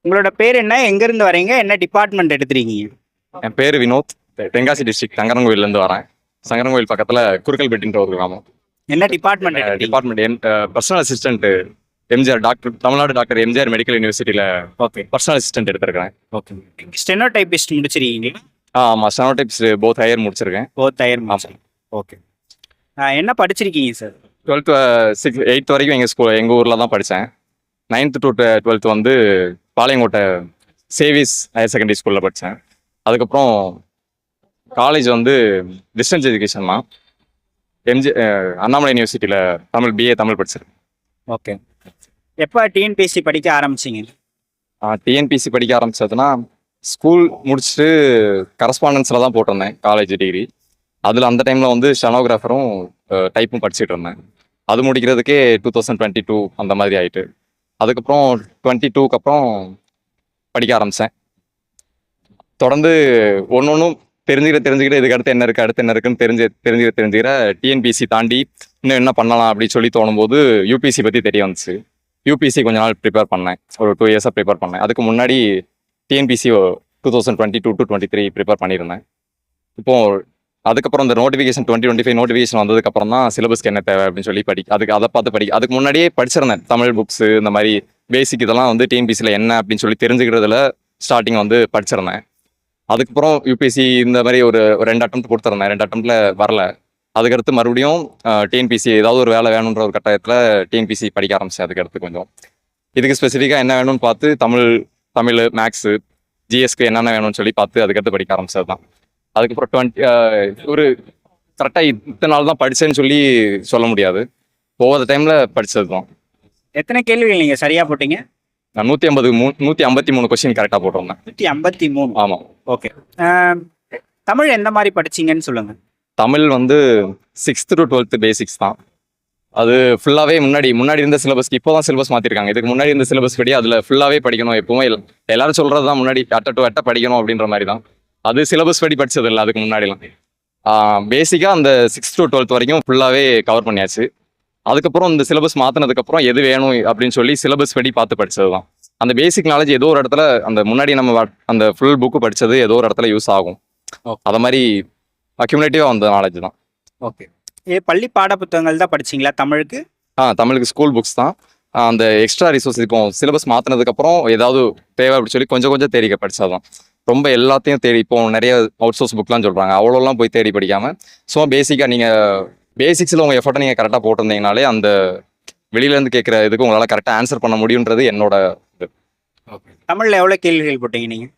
உங்களோட பேர் என்ன? எங்கேருந்து வரீங்க? என்ன டிபார்ட்மெண்ட் எடுத்துருக்கீங்க? என் பேர் வினோத். தென்காசி டிஸ்ட்ரிக்ட் சங்கரன்கோயிலேருந்து வரேன். சங்கரன்கோயில் பக்கத்தில் குறுக்கல்பேட்டின்ற ஒரு கிராமம். என்ன டிபார்ட்மெண்ட் எடுத்தீங்க? Department personal assistant MGR doctor, Tamil Nadu doctor MGR medical யூனிவர்சிட்டியில் ஓகே பர்சனல் அசிஸ்டன்ட் எடுத்திருக்கிறேன். ஓகே. ஸ்டெனோடைபிஸ்ட் முடிச்சிருக்கீங்களா? ஆமாம், ஸ்டெனோடைப்ஸ் போத் ஹையர் முடிச்சிருக்கேன். Both higher master. ஓகே. என்ன படிச்சிருக்கீங்க சார்? 12th 8th வரைக்கும் எங்கள் ஊரில் தான் படித்தேன். 9th to 12th வந்து பாளையங்கோட்டை சேவிஸ் ஹையர் செகண்டரி ஸ்கூலில் படித்தேன். அதுக்கப்புறம் காலேஜ் வந்து டிஸ்டன்ஸ் எஜுகேஷன் தான். அண்ணாமலை யூனிவர்சிட்டியில் பிஏ தமிழ் படிச்சிருக்கேன். ஓகே. எப்போ டிஎன்பிஎஸ்சி படிக்க ஆரம்பிச்சிங்க? டிஎன்பிசி படிக்க ஆரம்பிச்சதுன்னா ஸ்கூல் முடிச்சுட்டு கரஸ்பாண்டன்ஸில் தான் போட்டிருந்தேன் காலேஜ் டிகிரி. அதில் அந்த டைமில் வந்து ஸ்டெனோகிராஃபரும் டைப்பும் படிச்சுட்டு இருந்தேன். அது முடிக்கிறதுக்கே 2022 அந்த மாதிரி ஆயிட்டு. அதுக்கப்புறம் 22க்கு அப்புறம் படிக்க ஆரம்பித்தேன். தொடர்ந்து ஒன்றும் தெரிஞ்சுக்கிட்டு இதுக்கு அடுத்து என்ன இருக்குன்னு தெரிஞ்சுக்கிற டிஎன்பிசி தாண்டி இன்னும் என்ன பண்ணலாம் அப்படின்னு சொல்லி தோணும்போது யூபிசி பற்றி தெரிய வந்துச்சு. யூபிசி கொஞ்ச நாள் ப்ரிப்பேர் பண்ணேன், ஒரு 2 இயர்ஸாக ப்ரிப்பேர் பண்ணேன். அதுக்கு முன்னாடி டிஎன்பிசி 2022 to 23 ப்ரிப்பேர் பண்ணியிருந்தேன். இப்போது அதுக்கப்புறம் இந்த நோட்டிஃபிகேஷன் 2025 நோட்டிஃபிகேஷன் வந்ததுக்கப்புறம் தான் சிலபஸ்க்கு என்ன தேவை அப்படின்னு சொல்லி அதை பார்த்து அதுக்கு முன்னாடியே படிச்சிருந்தேன். தமிழ் புக்ஸு இந்த மாதிரி பேசிக் இதெல்லாம் வந்து டிஎன்பிசியில் என்ன அப்படின்னு சொல்லி தெரிஞ்சுக்கிறதுல ஸ்டார்டிங் வந்து படிச்சிருந்தேன். அதுக்கப்புறம் யூபிஎஸ்சி இந்த மாதிரி ஒரு 2 அட்டெம்ப்ட் கொடுத்துருந்தேன். 2 அட்டெம்ப்டில் வரல. அதுக்கடுத்து மறுபடியும் டிஎன்பிசி ஏதாவது ஒரு வேலை வேணுன்ற ஒரு கட்டாயத்தில் டிஎன்பிசி படிக்க ஆரம்பித்தேன். அதுக்கடுத்து கொஞ்சம் இதுக்கு ஸ்பெசிஃபிக்காக என்ன வேணும்னு பார்த்து தமிழ் மேக்ஸு ஜிஎஸ்க்கு என்னென்ன வேணும்னு சொல்லி பார்த்து அதுக்கடுத்து படிக்க ஆரம்பிச்சது தான். அதுக்கப்புறம் ஒரு கரெக்டாக இத்தனை நாள் தான் படித்தேன்னு சொல்லி சொல்ல முடியாது. ஒவ்வொரு டைமில் படித்தது தான். எத்தனை கேள்விகள் நீங்கள் சரியாக போட்டீங்க? நான் 153 கொஸ்டின் கரெக்டாக போட்டிருந்தேன். 153. ஆமாம். ஓகே. தமிழ் எந்த மாதிரி படிச்சிங்கன்னு சொல்லுங்கள். தமிழ் வந்து 6th to 12th பேசிக்ஸ் தான். அது ஃபுல்லாகவே முன்னாடி இருந்த சிலபஸ்க்கு இப்போ தான் சிலபஸ் மாற்றிருக்காங்க. இதுக்கு முன்னாடி இருந்த சிலபஸ் படி அதில் ஃபுல்லாகவே படிக்கணும். எப்பவுமே எல்லாரும் சொல்கிறது தான் முன்னாடி அட்டை படிக்கணும் அப்படின்ற மாதிரி தான். அது சிலபஸ் படி படித்தது இல்லை அதுக்கு முன்னாடிலாம். பேசிக்காக அந்த 6th to 12th வரைக்கும் ஃபுல்லாகவே கவர் பண்ணியாச்சு. அதுக்கப்புறம் இந்த சிலபஸ் மாற்றினதுக்கப்புறம் எது வேணும் அப்படின்னு சொல்லி சிலபஸ் படி பார்த்து படித்தது தான். அந்த பேசிக் நாலேஜ் ஏதோ ஒரு இடத்துல அந்த முன்னாடி நம்ம அந்த ஃபுல் புக்கு படித்தது ஏதோ ஒரு இடத்துல யூஸ் ஆகும். அதை மாதிரி அக்யூமுலேட்டிவாக வந்த நாலேஜ் தான். ஓகே. பள்ளி பாட புத்தகங்கள் தான் படிச்சிங்களா தமிழுக்கு? தமிழுக்கு ஸ்கூல் புக்ஸ் தான். அந்த எக்ஸ்ட்ரா ரிசோர்ஸ் இப்போ சிலபஸ் மாற்றினதுக்கப்புறம் ஏதாவது தேவை அப்படின்னு சொல்லி கொஞ்சம் தேடி படித்தாதான். ரொம்ப எல்லாத்தையும் தேடி இப்போ நிறைய அவுட் சோர்ஸ் புக்லாம் சொல்கிறாங்க, அவ்வளோலாம் போய் தேடி படிக்காமல் சும்மா பேசிக்காக நீங்கள் பேசிக்ஸில் உங்கள் எஃபர்ட்டை நீங்கள் கரெக்டாக போட்டிருந்தீங்கனாலே அந்த வெளியிலேருந்து கேட்குற இதுக்கு உங்களால் கரெக்டாக ஆன்சர் பண்ண முடியுன்றது என்னோட இது. ஓகே. தமிழில் எவ்வளோ கேள்விகள் போட்டீங்க நீங்கள்?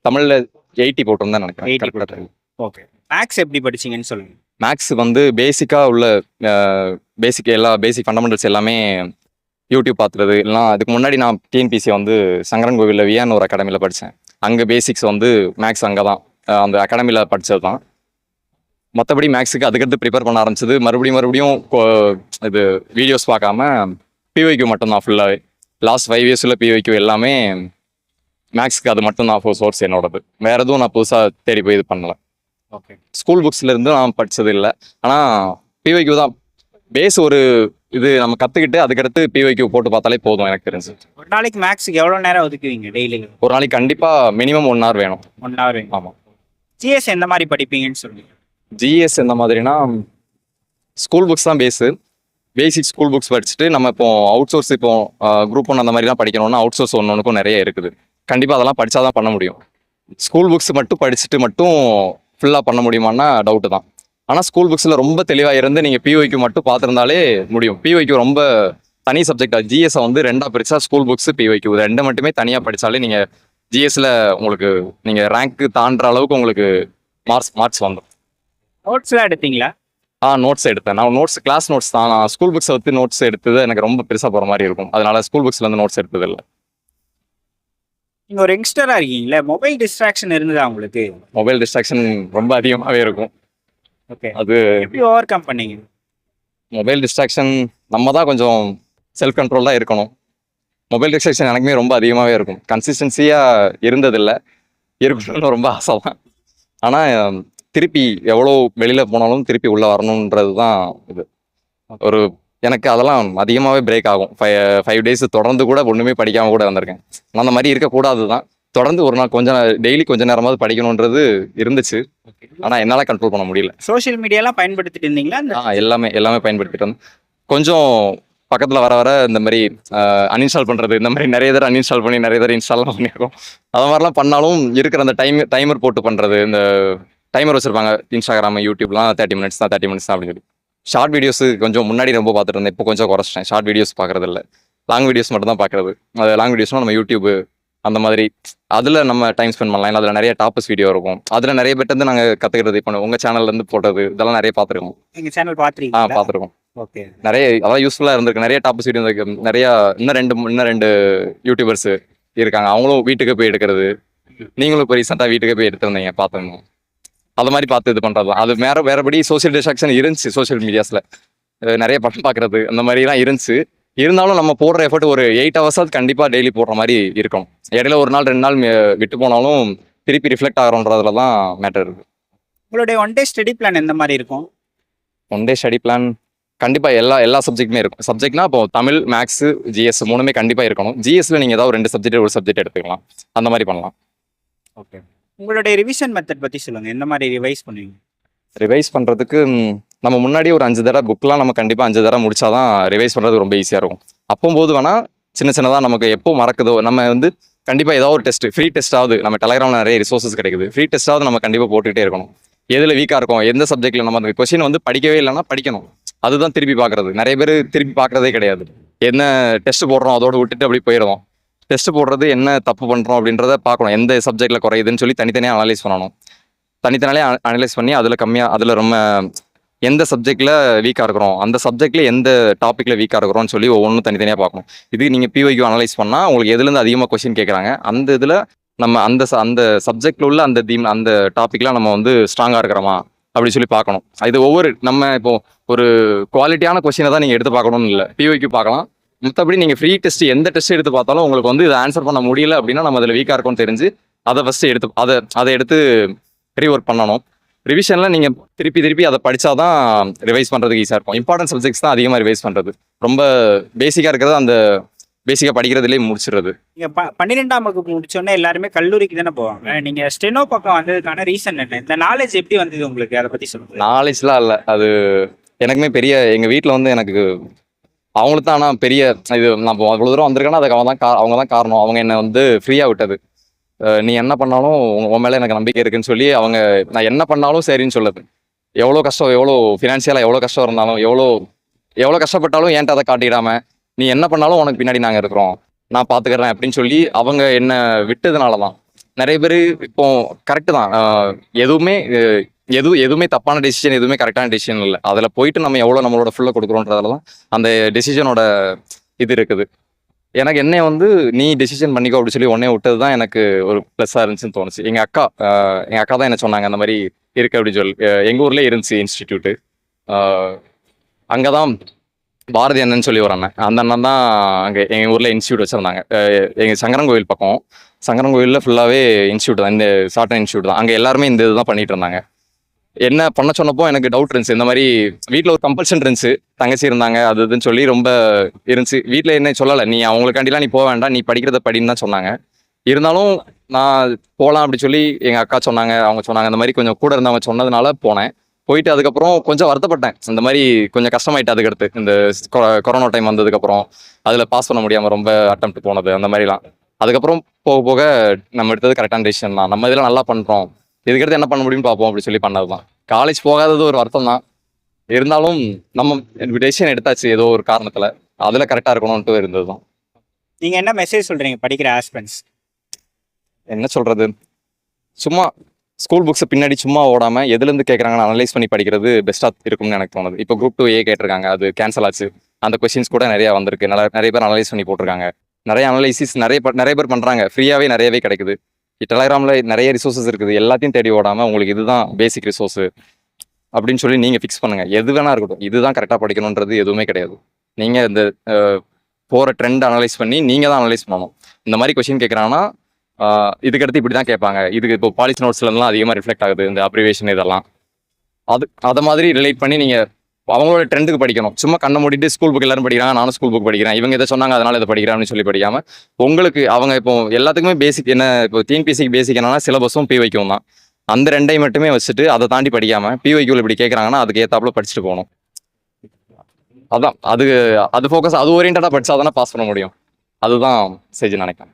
தமிழில் 80 போட்டிருந்தேன் நினைக்கிறேன். ஓகே. மேக்ஸ் எப்படி படிச்சிங்கன்னு சொல்லுங்கள். மேக்ஸ் வந்து பேசிக்காக உள்ள பேசிக் ஃபண்டமெண்டல்ஸ் எல்லாமே யூடியூப் பார்த்துறது. இல்லைனா அதுக்கு முன்னாடி நான் டிஎன்பிசி வந்து சங்கரன்கோவிலில் வியான் ஒரு அகாடமியில் படித்தேன். அங்கே பேசிக்ஸ் வந்து மேக்ஸ் அங்கே தான் அந்த அகாடமியில் படித்தது தான். மற்றபடி மேக்ஸுக்கு அதுக்கடுத்து ப்ரிப்பேர் பண்ண ஆரம்பிச்சது மறுபடியும் இது வீடியோஸ் பார்க்காம பிஒய்க்யூ மட்டும்தான் ஃபுல்லாகவே. லாஸ்ட் 5 இயர்ஸில் பிஒய்க்யூ எல்லாமே மேக்ஸுக்கு அது மட்டும்தான் சோர்ஸ் என்னோடது. வேறு எதுவும் நான் புதுசாக தேடி போய் இது பண்ணலை. ஓகே. ஸ்கூல் புக்ஸ்லேருந்து நான் படித்தது இல்லை. ஆனால் பிஒய்க்யூ தான் பேஸ். ஒரு இது நம்ம கற்றுக்கிட்டு அதுக்கடுத்து பிஒய்க்யூ போட்டு பார்த்தாலே போதும் எனக்கு தெரிஞ்சு. ஒரு நாளைக்கு மேக்ஸுக்கு எவ்வளோ நேரம் ஒதுக்குவீங்க டெய்லி? ஒரு நாளைக்கு கண்டிப்பாக மினிமம் 1 hour வேணும். 1 hour வேணும். ஆமாம். ஜிஎஸ் எந்த மாதிரி படிப்பீங்கன்னு சொல்லுங்கள். ஜிஎஸ் எந்த மாதிரினா ஸ்கூல் புக்ஸ் தான் பேசிக் ஸ்கூல் புக்ஸ் படிச்சுட்டு நம்ம இப்போ அவுட் சோர்ஸ் இப்போ குரூப் 1 அந்த மாதிரிலாம் படிக்கணும்னா அவுட் சோர்ஸ் ஒன்றுக்கும் நிறைய இருக்குது. கண்டிப்பாக அதெல்லாம் படித்தா தான் பண்ண முடியும். ஸ்கூல் புக்ஸ் மட்டும் படிச்சுட்டு மட்டும் ஃபுல்லாக பண்ண முடியுமான்னா டவுட்டு தான். ஆனால் ஸ்கூல் புக்ஸில் ரொம்ப தெளிவாக இருந்து நீங்கள் பிஒய்க்யூ மட்டும் பார்த்துருந்தாலே முடியும். பிஒய்க்யூ ரொம்ப தனி சப்ஜெக்டாக ஜிஎஸ்ஸை வந்து 2ஆக பிரித்தா ஸ்கூல் புக்ஸு பிஒய்க்யூ 2 மட்டுமே தனியாக படித்தாலே நீங்கள் ஜிஎஸ்சில் உங்களுக்கு நீங்கள் ரேங்க்கு தாண்டுற அளவுக்கு உங்களுக்கு மார்க்ஸ் வந்துடும். நோட்ஸ்லாம் எடுத்தீங்களா? நோட்ஸ் எடுத்தேன். நான் கிளாஸ் நோட்ஸ் தான். நான் ஸ்கூல் புக்ஸை வச்சு நோட்ஸ் எடுத்தது எனக்கு ரொம்ப பெருசாக போகிற மாதிரி இருக்கும். அதனால ஸ்கூல் புக்ஸ்லேருந்து நோட்ஸ் எடுத்ததில்லை. நீங்கள் ஒரு யங்ஸ்டராக இருக்கீங்களே, மொபைல் டிஸ்ட்ராக்ஷன் இருந்ததா உங்களுக்கு? மொபைல் டிஸ்ட்ராக்ஷன் ரொம்ப அதிகமாகவே இருக்கும். ஓகே. அது எப்படி ஓவர் கம் பண்ணீங்க? மொபைல் டிஸ்ட்ராக்ஷன் நம்ம தான் கொஞ்சம் செல்ஃப் கண்ட்ரோலாக இருக்கணும். மொபைல் டிஸ்ட்ராக்ஷன் எனக்குமே ரொம்ப அதிகமாகவே இருக்கும். கன்சிஸ்டன்சியாக இருந்ததில்லை, இருக்கணும்னு ரொம்ப ஆசை தான். ஆனால் திருப்பி எவ்வளோ வெளியில் போனாலும் திருப்பி உள்ளே வரணுன்றது தான் இது. ஒரு எனக்கு அதெல்லாம் அதிகமாகவே பிரேக் ஆகும். 5 days தொடர்ந்து கூட ஒன்றுமே படிக்காமல் கூட வந்திருக்கேன். நான் அந்த மாதிரி இருக்கக்கூடாது தான். தொடர்ந்து ஒரு நாள் கொஞ்சம் டெய்லி கொஞ்ச நேரமாவது படிக்கணுன்றது இருந்துச்சு. ஆனால் என்னால் கண்ட்ரோல் பண்ண முடியல. சோஷியல் மீடியாலாம் பயன்படுத்திட்டு இருந்தீங்களா? எல்லாமே பயன்படுத்திட்டு வந்தேன். கொஞ்சம் பக்கத்தில் வர வர இந்த மாதிரி அன்இன்ஸ்டால் பண்ணுறது, இந்த மாதிரி நிறைய தடவை அன்இன்ஸ்டால் பண்ணி நிறைய தடவை இன்ஸ்டால்லாம் பண்ணியிருக்கோம். அது மாதிரிலாம் பண்ணாலும் இருக்கிற அந்த டைமர் போட்டு பண்ணுறது, இந்த டைமர் வச்சுருப்பாங்க இன்ஸ்டாகிராம், யூடியூப்லாம் 30 minutes தான் அப்படின்னு சொல்லி. ஷார்ட் வீடியோஸ் கொஞ்சம் முன்னாடி ரொம்ப பார்த்துட்டு இருந்தேன். இப்போ கொஞ்சம் குறைச்சிட்டேன். ஷார்ட் வீடியோஸ் பார்க்குறது இல்லை, லாங் வீடியோஸ் மட்டும் தான் பார்க்குறது. அது லாங் வீடியோஸ்னால் நம்ம யூடியூப் அந்த மாதிரி அதில் நம்ம டைம் ஸ்பெண்ட் பண்ணலாம். இல்லை அதில் நிறைய டாப்ஸ் வீடியோ இருக்கும். அதில் நிறைய பேர்ட்டு நாங்கள் கற்றுக்கிறது. இப்போ உங்கள் சேனல்லேருந்து போட்டது இதெல்லாம் நிறைய பார்த்துருக்கோம். எங்கள் சேனல் பார்த்துருக்கீங்க? பார்த்துருக்கோம். ஓகே. நிறைய அதான் யூஸ்ஃபுல்லாக இருந்திருக்கு. நிறைய டாப்ஸ் வீடியோ இருக்கு. நிறையா இன்னும் ரெண்டு யூடியூபர்ஸ் இருக்காங்க. அவங்களும் வீட்டுக்கு போய் எடுக்கிறது. நீங்களும் இப்போ ரீசெண்டாக வீட்டுக்கு போய் எடுத்துருந்தீங்க, பார்த்துங்க. அது மாதிரி பார்த்து இது பண்ணுறது தான். அது வேறபடி சோஷியல் டிஸ்ட்ராக்ஷன் இருந்துச்சு. சோஷியல் மீடியாஸில் நிறைய படம் பார்க்குறது அந்த மாதிரிலாம் இருந்துச்சு. இருந்தாலும் நம்ம போடுற எஃபர்ட் ஒரு 8 hours கண்டிப்பாக டெய்லி போடுற மாதிரி இருக்கணும். இடையில ஒரு நாள் 2 நாள் விட்டு போனாலும் திருப்பி ரிஃப்ளெக்ட் ஆகிறோன்றதுல தான் மேட்டர் இருக்குது. உங்களுடைய 1 day ஸ்டடி பிளான் எந்த மாதிரி இருக்கும்? 1 day ஸ்டடி பிளான் கண்டிப்பாக எல்லா சப்ஜெக்ட்டுமே இருக்கும். சப்ஜெக்ட்னா இப்போ தமிழ், மேக்ஸ், ஜிஎஸ் 3மே கண்டிப்பாக இருக்கணும். ஜிஎஸ்ல நீங்கள் ஏதாவது 2 சப்ஜெக்ட் ஒரு சப்ஜெக்ட் எடுத்துக்கலாம். அந்த மாதிரி பண்ணலாம். ஓகே. உங்களுடைய ரிவிஷன் மெத்தட் பற்றி சொல்லுங்கள். எந்த மாதிரி ரிவைஸ் பண்ணுவீங்க? ரிவைஸ் பண்ணுறதுக்கு நம்ம முன்னாடி ஒரு 5 தடவை புக்கெலாம் நம்ம கண்டிப்பாக 5 தடவை முடிச்சாதான் ரிவைஸ் பண்ணுறது ரொம்ப ஈஸியாக இருக்கும். அப்போது வேணால் சின்னதாக நமக்கு எப்போ மறக்குதோ நம்ம கண்டிப்பாக ஏதாவது ஒரு டெஸ்ட், ஃப்ரீ டெஸ்ட்டாவது நம்ம டெலகிராமில் நிறைய ரிசோர்ஸஸ் கிடைக்குது. ஃப்ரீ டெஸ்ட்டாவது நம்ம கண்டிப்பாக போட்டுக்கிட்டே இருக்கணும். எதில் வீக்காக இருக்கும், எந்த சப்ஜெக்ட்டில் நம்ம அந்த கொஸ்டின் படிக்கவே இல்லைன்னா படிக்கணும். அதுதான் திருப்பி பார்க்குறது. நிறைய பேர் திருப்பி பார்க்குறதே கிடையாது. என்ன டெஸ்ட் போடுறோம் அதோடு விட்டுட்டு அப்படி போயிடுவோம். டெஸ்ட் போடுறது என்ன தப்பு பண்ணுறோம் அப்படின்றத பார்க்கணும். எந்த சப்ஜெக்ட்டில் குறையுதுன்னு சொல்லி தனித்தனியாக அனலைஸ் பண்ணணும். தனித்தனியாக அனலைஸ் பண்ணி அதில் ரொம்ப எந்த சப்ஜெக்டில் வீக்காக இருக்கிறோம், அந்த சப்ஜெக்டில் எந்த டாப்பிக்கில் வீக்காக இருக்கிறோம்னு சொல்லி ஒவ்வொன்றும் தனித்தனியாக பார்க்கணும். இது நீங்கள் பிஒய்க்கு அனலைஸ் பண்ணால் உங்களுக்கு எதுலேருந்து அதிகமாக கொஸ்டின் கேட்குறாங்க, அந்த இதில் நம்ம அந்த சப்ஜெக்டில் உள்ள அந்த டாப்பிக்லாம் நம்ம ஸ்ட்ராங்காக இருக்கிறோமா அப்படி சொல்லி பார்க்கணும். இது நம்ம இப்போ ஒரு குவாலிட்டியான கொஸ்டினை தான் நீங்கள் எடுத்து பார்க்கணும்னு இல்லை, பிஒய்க்கு பார்க்கலாம். மற்றபடி நீங்கள் ஃப்ரீ டெஸ்ட் எந்த டெஸ்ட் எடுத்து பார்த்தாலும் உங்களுக்கு இதை ஆன்சர் பண்ண முடியல அப்படின்னா நம்ம அதில் வீக்காக இருக்கும்னு தெரிஞ்சு அதை ஃபஸ்ட்டு அதை எடுத்து ரீஒர்க் பண்ணணும். ரிவிஷனில் நீங்கள் திருப்பி அதை படித்தாதான் ரிவைஸ் பண்ணுறதுக்கு ஈஸியாக இருக்கும். இம்பார்ட்டன்ட் சப்ஜெக்ட்ஸ் தான் அதிகமாக ரிவைஸ் பண்ணுறது. ரொம்ப பேசிக்காக இருக்கிறது அந்த பேசிக்காக படிக்கிறதுலேயே முடிச்சிடுறது. நீங்கள் 12ஆம் வகுப்பு முடிச்சோடனே எல்லாருமே கல்லூரிக்கு தானே போவாங்க. நீங்கள் ஸ்டெனோ பக்கம் வந்ததுக்கான ரீசன் என்ன? இந்த நாலேஜ் எப்படி வந்தது உங்களுக்கு, அதை பற்றி சொல்லுங்கள். நாலேஜ்லாம் இல்லை, அது எனக்குமே பெரிய எங்கள் வீட்டில் எனக்கு அவங்களுக்கு தான். ஆனால் பெரிய இது நான் அவ்வளோ தூரம் வந்திருக்கேன்னா அதுக்கு அவங்க தான் காரணம். அவங்க என்னை ஃப்ரீயாக விட்டது. நீ என்ன பண்ணாலும் உன் மேலே எனக்கு நம்பிக்கை இருக்குன்னு சொல்லி நான் என்ன பண்ணாலும் சரின்னு சொல்லுது. எவ்வளோ கஷ்டம், எவ்வளோ ஃபினான்ஷியலாக எவ்வளோ கஷ்டம் இருந்தாலும், எவ்வளோ கஷ்டப்பட்டாலும் என்கிட்ட அதை காட்டிடாம நீ என்ன பண்ணாலும் உனக்கு பின்னாடி நாங்கள் இருக்கிறோம், நான் பார்த்துக்கிறேன் அப்படின்னு சொல்லி அவங்க என்னை விட்டதுனால தான். நிறைய பேர் இப்போ கரெக்டு தான், எதுவுமே தப்பான டெசிஷன், எதுவுமே கரெக்டான டெசிஷன் இல்லை. அதில் போயிட்டு நம்ம எவ்வளோ நம்மளோட ஃபுல்லாக கொடுக்குறோன்றதால தான் அந்த டெசிஷனோட இது இருக்குது. எனக்கு நீ டெசிஷன் பண்ணிக்கோ அப்படி சொல்லி உடனே விட்டது தான் எனக்கு ஒரு ப்ளஸ்ஸாக இருந்துச்சுன்னு தோணுச்சு. எங்கள் அக்கா தான் என்ன சொன்னாங்க, அந்த மாதிரி இருக்கு அப்படின்னு சொல்லி. எங்கள் ஊர்லேயே இருந்துச்சு இன்ஸ்டிடியூட்டு. அங்கே தான் பாரதி அண்ணன் சொல்லி ஒரு அண்ணன், அந்த அண்ணன் தான் அங்கே எங்கள் ஊரில் இன்ஸ்டியூட் வச்சுருந்தாங்க. எங்கள் சங்கரங்கோவில் பக்கம், சங்கரங்கோவிலில் ஃபுல்லாகவே இன்ஸ்டியூட் தான், இந்த சாஃப்ட்வேர் இன்ஸ்டியூட் தான். அங்கே எல்லாருமே இந்த இதுதான் பண்ணிட்டு இருந்தாங்க. என்ன பண்ண சொன்னப்போ எனக்கு டவுட் இருந்துச்சு. இந்த மாதிரி வீட்டில் ஒரு கம்பல்ஷன் இருந்துச்சு, தங்கச்சி இருந்தாங்க அது இதுன்னு சொல்லி ரொம்ப இருந்துச்சு. வீட்டில் என்ன சொல்லலை, நீ அவங்களுக்காண்டிலாம் நீ போக வேண்டாம், நீ படிக்கிறத படின்னு தான் சொன்னாங்க. இருந்தாலும் நான் போகலாம் அப்படி சொல்லி எங்கள் அக்கா சொன்னாங்க, அவங்க சொன்னாங்க. அந்த மாதிரி கொஞ்சம் கூட இருந்தவங்க சொன்னதுனால போனேன். போயிட்டு அதுக்கப்புறம் கொஞ்சம் வருத்தப்பட்டேன். இந்த மாதிரி கொஞ்சம் கஷ்டமாயிட்டு அதுக்கடுத்து இந்த கொரோனா டைம் வந்ததுக்கப்புறம் அதில் பாஸ் பண்ண முடியாமல் ரொம்ப அட்டெம்ப்ட் போனது அந்த மாதிரிலாம். அதுக்கப்புறம் போக போக நம்ம எடுத்தது கரெக்டான டெசிஷன் தான். நம்ம இதில் நல்லா பண்ணுறோம், இதுக்கடுத்து என்ன பண்ண முடியும்னு பார்ப்போம் அப்படி சொல்லி பண்ணது தான். காலேஜ் போகாதது ஒரு வருத்தம் தான். இருந்தாலும் நம்ம டெசிஷன் எடுத்தாச்சு ஏதோ ஒரு காரணத்தில், அதில் கரெக்டாக இருக்கணும்ன்ட்டு இருந்தது தான். நீங்கள் என்ன மெசேஜ் சொல்கிறீங்க படிக்கிற ஆஸ்பிரண்ட்ஸ்? என்ன சொல்கிறது, சும்மா ஸ்கூல் புக்ஸை பின்னாடி சும்மா ஓடாமல் எதுலேருந்து கேட்குறாங்கன்னு அனலைஸ் பண்ணி படிக்கிறது பெஸ்ட்டாக இருக்கும்னு எனக்கு தோணுது. இப்போ குரூப் 2A கேட்டிருக்காங்க, அது கேன்சல் ஆச்சு. அந்த கொஸ்டின்ஸ் கூட நிறையா வந்திருக்கு, நிறைய பேர் அனலைஸ் பண்ணி போட்டிருக்காங்க. நிறைய அனலைசிஸ் நிறைய பேர் பண்ணுறாங்க, ஃப்ரீயாகவே நிறையவே கிடைக்குது. டெலகிராமில் நிறைய ரிசோர்ஸஸ் இருக்குது. எல்லாத்தையும் தேடி ஓடாமல் உங்களுக்கு இதுதான் பேசிக் ரிசோர்ஸு அப்படின்னு சொல்லி நீங்கள் ஃபிக்ஸ் பண்ணுங்கள். எது வேணா இருக்கட்டும், இதுதான் கரெக்டாக படிக்கணுன்றது எதுவுமே கிடையாது. நீங்கள் இந்த போகிற ட்ரெண்ட் அனலைஸ் பண்ணி நீங்கள் தான் அனலைஸ் பண்ணணும். இந்த மாதிரி கொஸ்டின் கேட்குறாங்கன்னா இதுக்கடுத்து இப்படி தான் கேட்பாங்க. இதுக்கு இப்போ பாலிசி நோட்ஸ்லாம் அதிகமாக ரிஃப்ளெக்ட் ஆகுது இந்த அப்ரிவேஷன் இதெல்லாம். அதை மாதிரி ரிலேட் பண்ணி நீங்கள் அவங்களோட ட்ரெண்டுக்கு படிக்கணும். சும்மா கண்ணை மூடிட்டு ஸ்கூல் புக் எல்லாரும் படிக்கிறாங்க, நானும் ஸ்கூல் புக் படிக்கிறேன், இவங்க இதை சொன்னாங்க அதனால இதை படிக்கிறேன் அப்படின்னு சொல்லி படிக்காம, உங்களுக்கு அவங்க இப்போ எல்லாத்துக்குமே பேசிக் என்ன, இப்போ டிஎன்பிசிக்கு பேசிக் என்னன்னா சிலபஸும் பிவைக்கும் தான். அந்த ரெண்டையும் மட்டுமே வச்சுட்டு அதை தாண்டி படிக்காம பிவைக்யூல இப்படி கேட்குறாங்கன்னா அதுக்கு ஏத்தாப்புல படிச்சுட்டு போகணும். அதான் அது அது ஃபோக்கஸ் அது ஓரியன்டாக படிச்சா தானே பாஸ் பண்ண முடியும். அதுதான் செஞ்சு நினைக்கிறேன்.